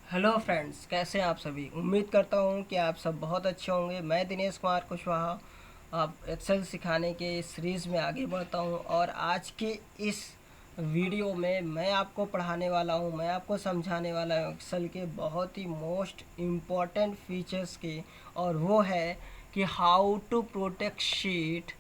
Hello friends, कैसे हैं आप सभी। उम्मीद करता हूं कि आप सब बहुत अच्छे होंगे। मैं दिनेश कुमार कुशवाहा आप एक्सेल सिखाने के इस सीरीज़ में आगे बढ़ता हूं और आज के इस वीडियो में मैं आपको पढ़ाने वाला हूं, मैं आपको समझाने वाला हूं एक्सेल के बहुत ही मोस्ट इम्पॉर्टेंट फीचर्स के। और वो है कि how to protect sheet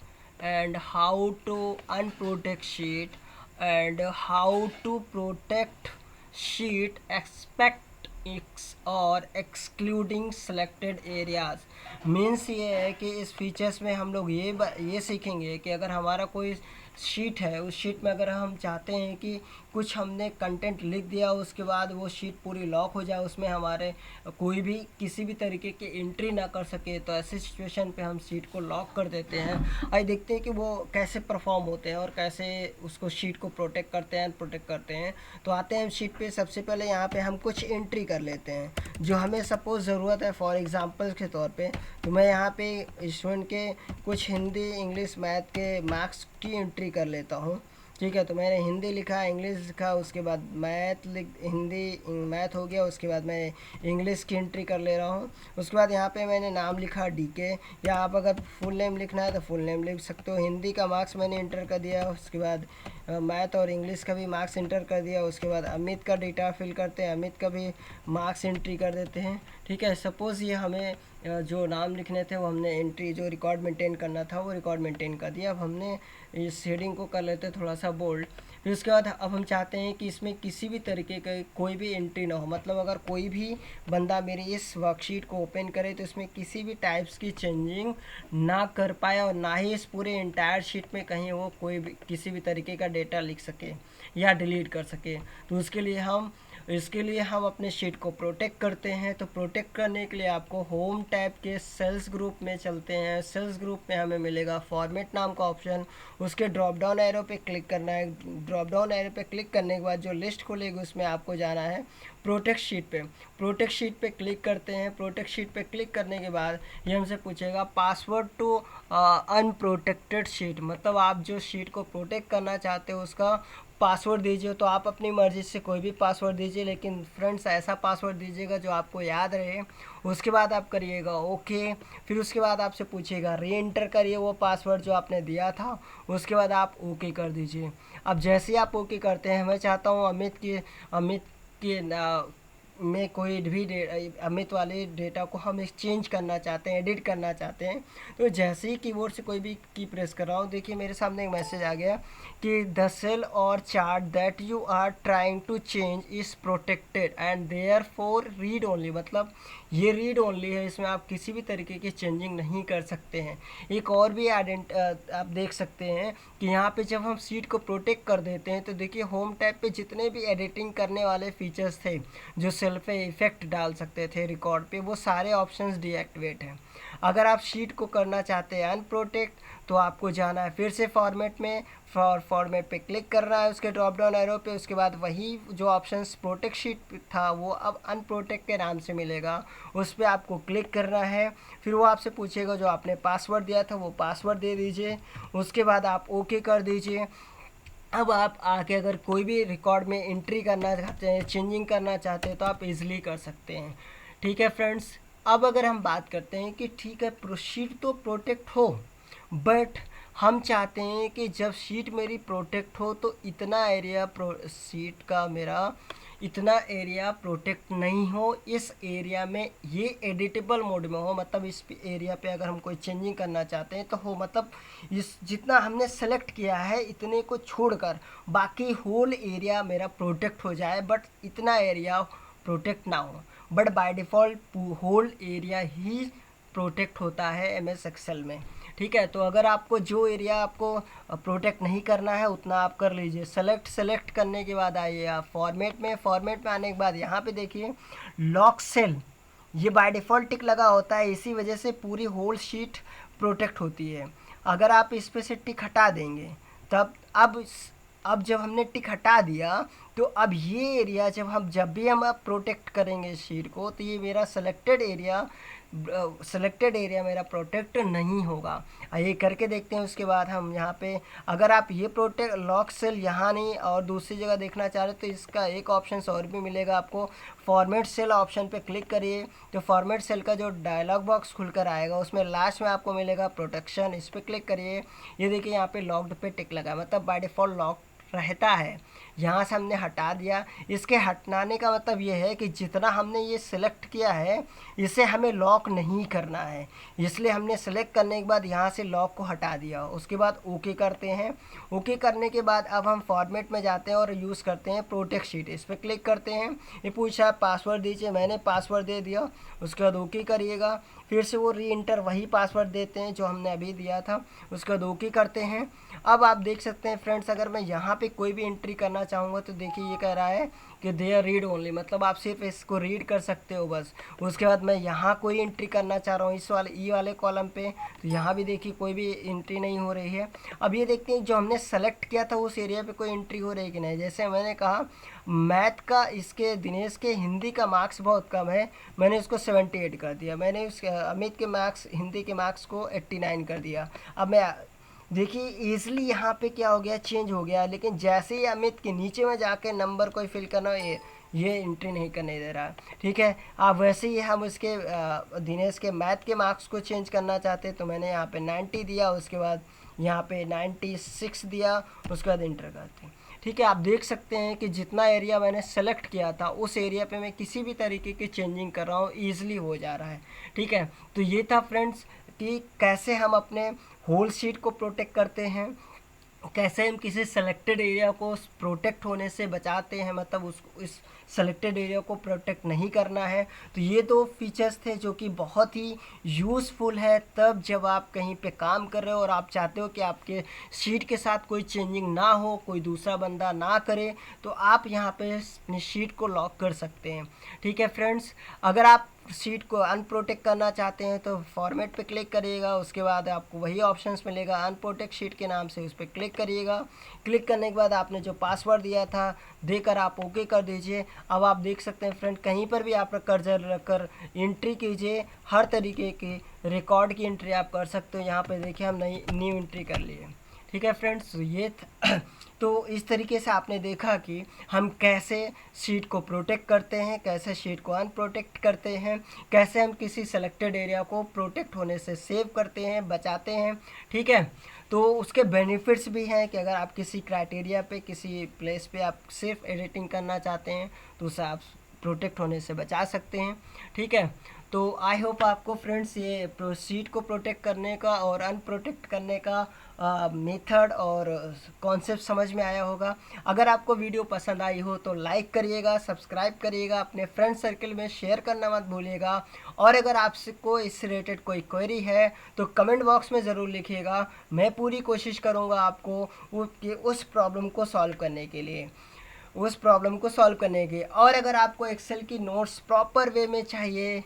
and how to unprotect sheet and how to protect sheet expect x और एक्सक्लूडिंग सेलेक्टेड एरियाज। मीन्स ये है कि इस फीचर्स में हम लोग ये सीखेंगे कि अगर हमारा कोई शीट है, उस शीट में अगर हम चाहते हैं कि कुछ हमने कंटेंट लिख दिया, उसके बाद वो शीट पूरी लॉक हो जाए, उसमें हमारे कोई भी किसी भी तरीके की एंट्री ना कर सके, तो ऐसी सिचुएशन पे हम शीट को लॉक कर देते हैं। आइए देखते हैं कि वो कैसे परफॉर्म होते हैं और कैसे उसको शीट को प्रोटेक्ट करते हैं, प्रोटेक्ट करते हैं। तो आते हैं शीट पे। सबसे पहले यहाँ पे हम कुछ एंट्री कर लेते हैं जो हमें सपोज ज़रूरत है। फॉर एग्जांपल के तौर पे तो मैं यहाँ पे स्टूडेंट के कुछ हिंदी, इंग्लिश, मैथ के मार्क्स की एंट्री कर लेता हूँ। ठीक है, तो मैंने हिंदी लिखा, इंग्लिश लिखा, उसके बाद हिंदी मैथ हो गया, उसके बाद मैं इंग्लिश की एंट्री कर ले रहा हूँ। उसके बाद यहाँ पे मैंने नाम लिखा डीके, या आप अगर फुल नेम लिखना है तो फुल नेम लिख सकते हो। हिंदी का मार्क्स मैंने इंटर कर दिया, उसके बाद मैथ और इंग्लिश का भी मार्क्स इंटर कर दिया। उसके बाद अमित का डेटा फिल करते हैं, अमित का भी मार्क्स एंट्री कर देते हैं। ठीक है, सपोज़ ये हमें जो नाम लिखने थे वो हमने एंट्री, जो रिकॉर्ड मेंटेन करना था वो रिकॉर्ड मेंटेन कर दिया। अब हमने इस हेडिंग को कर लेते हैं थोड़ा सा बोल्ड। फिर उसके बाद अब हम चाहते हैं कि इसमें किसी भी तरीके का कोई भी एंट्री ना हो, मतलब अगर कोई भी बंदा मेरी इस वर्कशीट को ओपन करे तो इसमें किसी भी टाइप्स की चेंजिंग ना कर पाए और ना ही इस पूरे इंटायर शीट में कहीं वो कोई भी किसी भी तरीके का डेटा लिख सके या डिलीट कर सके। तो इसके लिए हम अपने शीट को प्रोटेक्ट करते हैं। तो प्रोटेक्ट करने के लिए आपको होम टैब के सेल्स ग्रुप में चलते हैं। सेल्स ग्रुप में हमें मिलेगा फॉर्मेट नाम का ऑप्शन, उसके ड्रॉप डाउन एरो पे क्लिक करना है। ड्रॉप डाउन एरो पे क्लिक करने के बाद जो लिस्ट खुलेगी उसमें आपको जाना है प्रोटेक्ट शीट पे। प्रोटेक्ट शीट पे क्लिक करते हैं। प्रोटेक्ट शीट पे क्लिक करने के बाद ये हमसे पूछेगा पासवर्ड टू अनप्रोटेक्टेड शीट, मतलब आप जो शीट को प्रोटेक्ट करना चाहते हो उसका पासवर्ड दीजिए। तो आप अपनी मर्ज़ी से कोई भी पासवर्ड दीजिए, लेकिन फ्रेंड्स ऐसा पासवर्ड दीजिएगा जो आपको याद रहे। उसके बाद आप करिएगा ओके। फिर उसके बाद आपसे पूछेगा री एंटर करिए वो पासवर्ड जो आपने दिया था, उसके बाद आप ओके कर दीजिए। अब जैसे ही आप ओके करते हैं, मैं चाहता हूँ अमित की में कोई भी अमित वाले डेटा को हम एक्सचेंज करना चाहते हैं, एडिट करना चाहते हैं। तो जैसे ही कीबोर्ड से कोई भी की प्रेस कर रहा हूँ, देखिए मेरे सामने एक मैसेज आ गया कि the cell or chart that you are trying to change is protected and therefore read only, मतलब ये रीड ओनली है, इसमें आप किसी भी तरीके की चेंजिंग नहीं कर सकते हैं। एक और भी आप देख सकते हैं कि यहाँ पे जब हम सीट को प्रोटेक्ट कर देते हैं तो देखिए होम टैब पे जितने भी एडिटिंग करने वाले फीचर्स थे जो सेल पे इफेक्ट डाल सकते थे रिकॉर्ड पे, वो सारे ऑप्शंस डीएक्टिवेट हैं। अगर आप शीट को करना चाहते हैं अनप्रोटेक्ट तो आपको जाना है फिर से फॉर्मेट में, फॉर्मेट पे क्लिक करना है उसके ड्रॉप डाउन एरो पे। उसके बाद वही जो ऑप्शंस प्रोटेक्ट शीट था वो अब अनप्रोटेक्ट के नाम से मिलेगा, उस पर आपको क्लिक करना है। फिर वो आपसे पूछेगा जो आपने पासवर्ड दिया था वो पासवर्ड दे दीजिए, उसके बाद आप ओके कर दीजिए। अब आप आके अगर कोई भी रिकॉर्ड में एंट्री करना चाहते हैं, चेंजिंग करना चाहते हैं तो आप इजीली कर सकते हैं। ठीक है फ्रेंड्स, अब अगर हम बात करते हैं कि ठीक है शीट तो प्रोटेक्ट हो, बट हम चाहते हैं कि जब शीट मेरी प्रोटेक्ट हो तो इतना एरिया शीट का मेरा इतना एरिया प्रोटेक्ट नहीं हो, इस एरिया में ये एडिटेबल मोड में हो, मतलब इस एरिया पे अगर हम कोई चेंजिंग करना चाहते हैं तो हो, मतलब इस जितना हमने सेलेक्ट किया है इतने को छोड़कर बाकी होल एरिया मेरा प्रोटेक्ट हो जाए, बट इतना एरिया प्रोटेक्ट ना हो। But by default whole area ही प्रोटेक्ट होता है एम एस एक्सेल में। ठीक है, तो अगर आपको जो एरिया आपको प्रोटेक्ट नहीं करना है उतना आप कर लीजिए। सेलेक्ट करने के बाद आइए आप फॉर्मेट में आने के बाद यहाँ पे देखिए लॉक सेल, ये बाय डिफ़ॉल्ट टिक लगा होता है, इसी वजह से पूरी होल शीट प्रोटेक्ट होती है। अगर आप इस पे से टिक हटा देंगे तब अब जब हमने टिक हटा दिया तो अब ये एरिया जब भी हम अब प्रोटेक्ट करेंगे शीट को, तो ये मेरा सेलेक्टेड एरिया मेरा प्रोटेक्ट नहीं होगा। ये करके देखते हैं। उसके बाद हम यहाँ पे, अगर आप ये प्रोटेक्ट लॉक सेल यहाँ नहीं और दूसरी जगह देखना चाह रहे तो इसका एक ऑप्शन और भी मिलेगा आपको। फॉर्मेट सेल ऑप्शन पे क्लिक करिए, तो फॉर्मेट सेल का जो डायलॉग बॉक्स खुलकर आएगा उसमें लास्ट में आपको मिलेगा प्रोटेक्शन, इस पर क्लिक करिए। ये देखिए यहाँ पे लॉक्ड पे टिक लगा, मतलब बाय डिफ़ॉल्ट लॉक रहता है। यहाँ से हमने हटा दिया। इसके हटाने का मतलब ये है कि जितना हमने ये सिलेक्ट किया है इसे हमें लॉक नहीं करना है, इसलिए हमने सेलेक्ट करने के बाद यहाँ से लॉक को हटा दिया। उसके बाद ओके करते हैं। ओके करने के बाद अब हम फॉर्मेट में जाते हैं और यूज़ करते हैं प्रोटेक्ट शीट, इस पर क्लिक करते हैं। ये पूछा पासवर्ड दीजिए, मैंने पासवर्ड दे दिया। उसके बाद ओके करिएगा, फिर से वो री इंटर वही पासवर्ड देते हैं जो हमने अभी दिया था। उसके बाद ओके करते हैं। अब आप देख सकते हैं फ्रेंड्स, अगर मैं यहाँ पे कोई भी एंट्री करना चाहूँगा तो देखिए ये कह रहा है कि देयर रीड ओनली, मतलब आप सिर्फ इसको रीड कर सकते हो बस। उसके बाद मैं यहाँ कोई एंट्री करना चाह रहा हूँ इस वाले ई वाले कॉलम पे, तो यहाँ भी देखिए कोई भी एंट्री नहीं हो रही है। अब ये देखते हैं जो हमने सेलेक्ट किया था उस एरिया पे कोई एंट्री हो रही है कि नहीं। जैसे मैंने कहा मैथ का, इसके दिनेश के हिंदी का मार्क्स बहुत कम है, मैंने उसको 78 कर दिया। मैंने उस अमित के मार्क्स, हिंदी के मार्क्स को 89 कर दिया। अब मैं देखिए ईज़िली यहाँ पे क्या हो गया, चेंज हो गया। लेकिन जैसे ही अमित के नीचे में जाके नंबर कोई फिल करना, ये एंट्री नहीं करने दे रहा। ठीक है, आप वैसे ही हम उसके दिनेश के मैथ के मार्क्स को चेंज करना चाहते तो मैंने यहाँ पे 90 दिया, उसके बाद यहाँ पे 96 दिया, उसके बाद इंटर करते हैं। ठीक है, आप देख सकते हैं कि जितना एरिया मैंने सेलेक्ट किया था उस एरिया पे मैं किसी भी तरीके की चेंजिंग कर रहा हूँ, ईजिली हो जा रहा है। ठीक है, तो ये था फ्रेंड्स कि कैसे हम अपने होल शीट को प्रोटेक्ट करते हैं, कैसे हम किसी सेलेक्टेड एरिया को प्रोटेक्ट होने से बचाते हैं, मतलब उसको, इस सेलेक्टेड एरिया को प्रोटेक्ट नहीं करना है। तो ये दो फीचर्स थे जो कि बहुत ही यूज़फुल है तब जब आप कहीं पे काम कर रहे हो और आप चाहते हो कि आपके शीट के साथ कोई चेंजिंग ना हो, कोई दूसरा बंदा ना करे, तो आप यहाँ पे अपनी शीट को लॉक कर सकते हैं। ठीक है फ्रेंड्स, अगर आप शीट को अनप्रोटेक्ट करना चाहते हैं तो फॉर्मेट पे क्लिक करिएगा। उसके बाद आपको वही ऑप्शंस मिलेगा अनप्रोटेक्ट शीट के नाम से, उस पर क्लिक करिएगा। क्लिक करने के बाद आपने जो पासवर्ड दिया था देकर आप ओके कर दीजिए। अब आप देख सकते हैं फ्रेंड, कहीं पर भी आप कर्सर रखकर एंट्री कीजिए, हर तरीके की रिकॉर्ड की एंट्री आप कर सकते हो। यहाँ पे देखिए हम नई न्यू एंट्री कर लिए। ठीक है फ्रेंड्स, तो ये तो इस तरीके से आपने देखा कि हम कैसे शीट को प्रोटेक्ट करते हैं, कैसे शीट को अनप्रोटेक्ट करते हैं, कैसे हम किसी सेलेक्टेड एरिया को प्रोटेक्ट होने से सेव करते हैं, बचाते हैं। ठीक है, तो उसके बेनिफिट्स भी हैं कि अगर आप किसी क्राइटेरिया पे, किसी प्लेस पे आप सिर्फ एडिटिंग करना चाहते हैं तो उसे आप प्रोटेक्ट होने से बचा सकते हैं। ठीक है, तो आई होप आपको फ्रेंड्स ये शीट को प्रोटेक्ट करने का और अनप्रोटेक्ट करने का मेथड और कॉन्सेप्ट समझ में आया होगा। अगर आपको वीडियो पसंद आई हो तो लाइक करिएगा, सब्सक्राइब करिएगा, अपने फ्रेंड सर्कल में शेयर करना मत भूलिएगा। और अगर आपको इससे रिलेटेड कोई क्वेरी है तो कमेंट बॉक्स में ज़रूर लिखिएगा, मैं पूरी कोशिश करूँगा आपको उस प्रॉब्लम को सॉल्व करने के लिए, और अगर आपको एक्सेल की नोट्स प्रॉपर वे में चाहिए,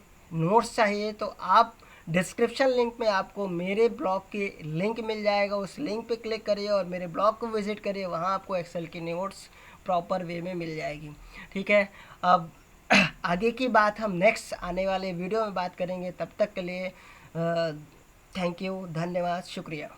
तो आप डिस्क्रिप्शन लिंक में आपको मेरे ब्लॉग के लिंक मिल जाएगा, उस लिंक पे क्लिक करिए और मेरे ब्लॉग को विज़िट करिए, वहाँ आपको एक्सेल की नोट्स प्रॉपर वे में मिल जाएगी। ठीक है, अब आगे की बात हम नेक्स्ट आने वाले वीडियो में बात करेंगे। तब तक के लिए थैंक यू, धन्यवाद, शुक्रिया।